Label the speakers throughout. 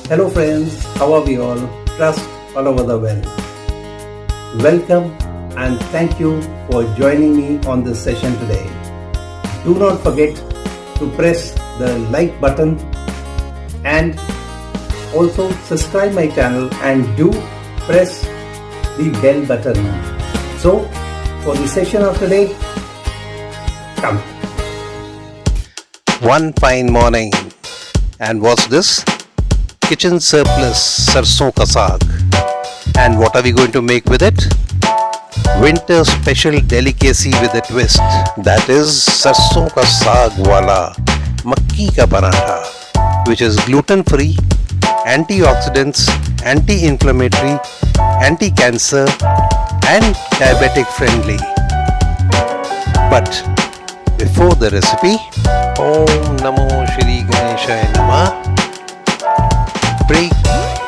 Speaker 1: Hello friends, how are we all? Trust all over the world. Welcome and thank you for joining me on this session today. Do not forget to press the like button and also subscribe my channel and do press the bell button. So for the session of today, come.
Speaker 2: One fine morning, and what's this? Kitchen surplus Sarson ka Saag. And what are we going to make with it? Winter special delicacy with a twist. That is Sarson ka Saag wala Makki ka Parantha, which is gluten free, antioxidants, anti-inflammatory, anti-cancer and diabetic friendly. But before the recipe, Om Namo Shri Ganeshaya Namah. Break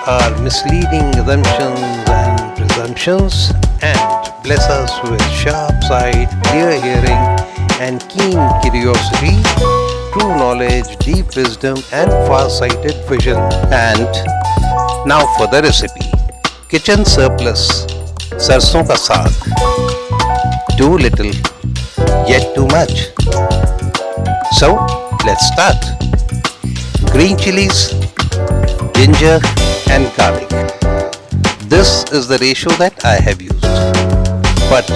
Speaker 2: our misleading assumptions and presumptions and bless us with sharp sight, clear hearing and keen curiosity, true knowledge, deep wisdom and far-sighted vision. And now for the recipe. Kitchen surplus Sarson ka Saag. Too little, yet too much. So let's start. Green chilies, ginger and garlic. This is the ratio that I have used, but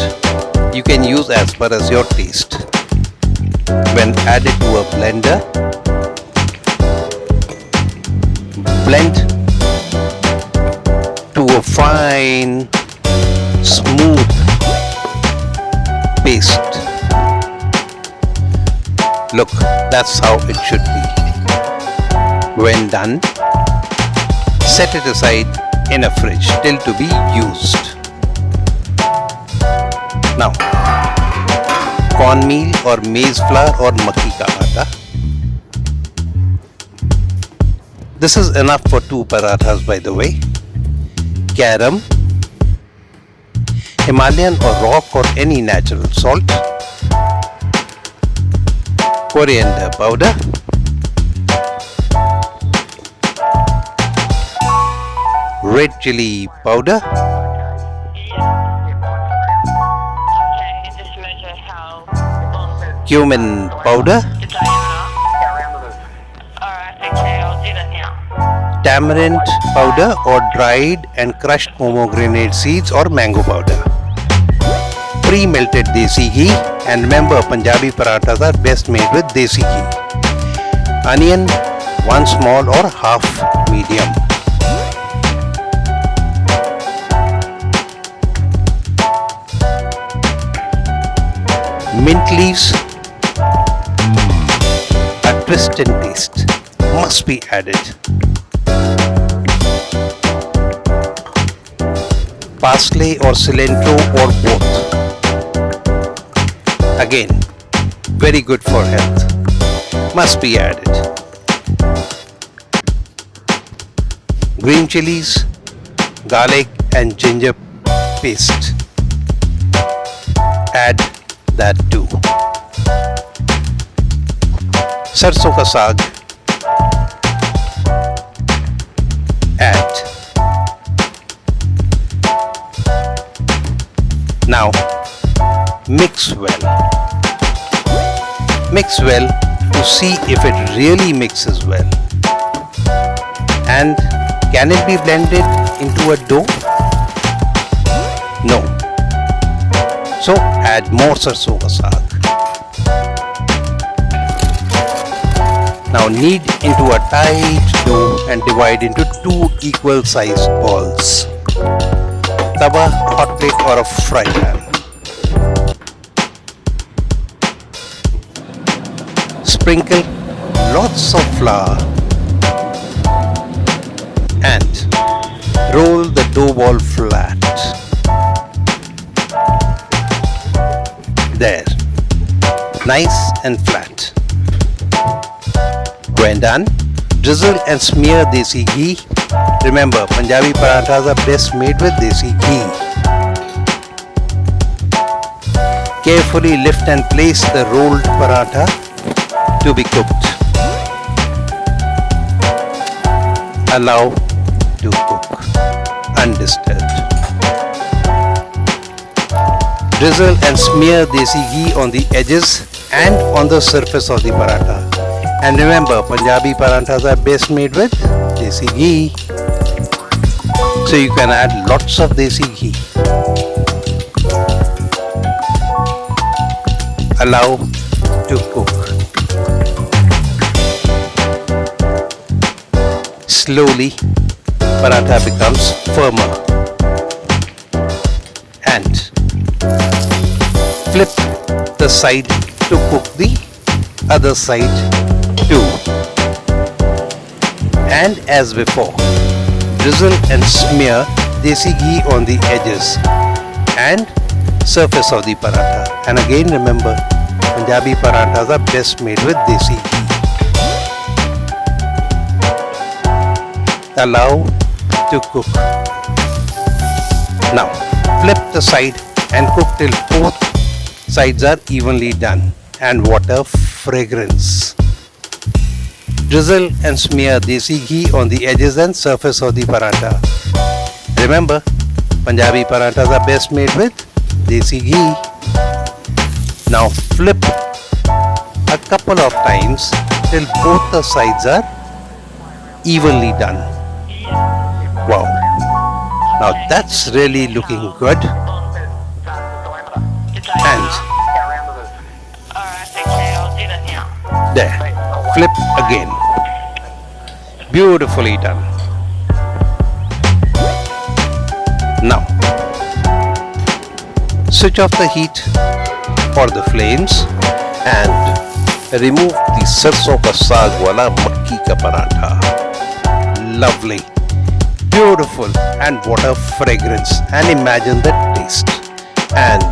Speaker 2: you can use as per as your taste. When added to a blender, blend to a fine, smooth paste. Look, that's how it should be. When done, set it aside in a fridge till to be used. Now, cornmeal or maize flour or Makki ka atta. This is enough for 2 parathas, by the way. Garam, Himalayan or rock or any natural salt, coriander powder, red chili powder, cumin powder, tamarind powder or dried and crushed pomegranate seeds or mango powder, pre-melted desi ghee, and remember Punjabi parathas are best made with desi ghee, onion 1 small or half medium, mint leaves, a twist and taste must be added, parsley or cilantro or both, again very good for health, must be added, green chilies, garlic and ginger paste, add that too. Sarson ka Saag, add. Now mix well. Mix well to see if it really mixes well. And can it be blended into a dough? No. So add more Sarson ka Saag. Now knead into a tight dough and divide into 2 equal sized balls. Tawa, hot plate or a fry pan. Sprinkle lots of flour and roll the dough ball flat. There, nice and flat. When done, drizzle and smear desi ghee. Remember, Punjabi parathas are best made with desi ghee. Carefully lift and place the rolled paratha to be cooked. Allow to cook undisturbed. Drizzle and smear desi ghee on the edges and on the surface of the parantha. And remember, Punjabi paranthas are best made with desi ghee. So you can add lots of desi ghee. Allow to cook. Slowly, parantha becomes firmer. And flip the side to cook the other side too. And as before, drizzle and smear desi ghee on the edges and surface of the parantha. And again remember, Punjabi paranthas are best made with desi ghee. Allow to cook. Now flip the side and cook till both sides are evenly done. And what a fragrance! Drizzle and smear desi ghee on the edges and surface of the parantha. Remember, Punjabi paranthas are best made with desi ghee. Now flip a couple of times till both the sides are evenly done. Wow! Now that's really looking good. And there, flip again. Beautifully done. Now, switch off the heat or the flames and remove the Sarson ka Saag wala Makki ka Parantha. Lovely, beautiful, and what a fragrance. And imagine the taste. And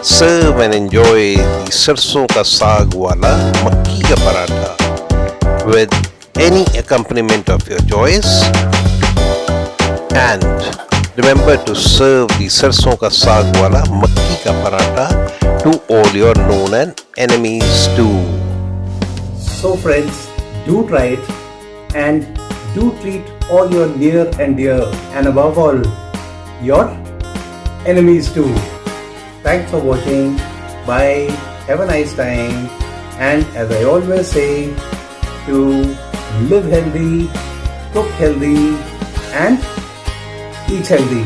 Speaker 2: serve and enjoy the Sarson ka Saag wala Makki ka Parantha with any accompaniment of your choice. And remember to serve the Sarson ka Saag wala Makki ka Parantha to all your known and enemies too.
Speaker 1: So friends, do try it and do treat all your near and dear, and above all, your enemies too. Thanks for watching. Bye. Have a nice time. And as I always say, to live healthy, cook healthy, and eat healthy.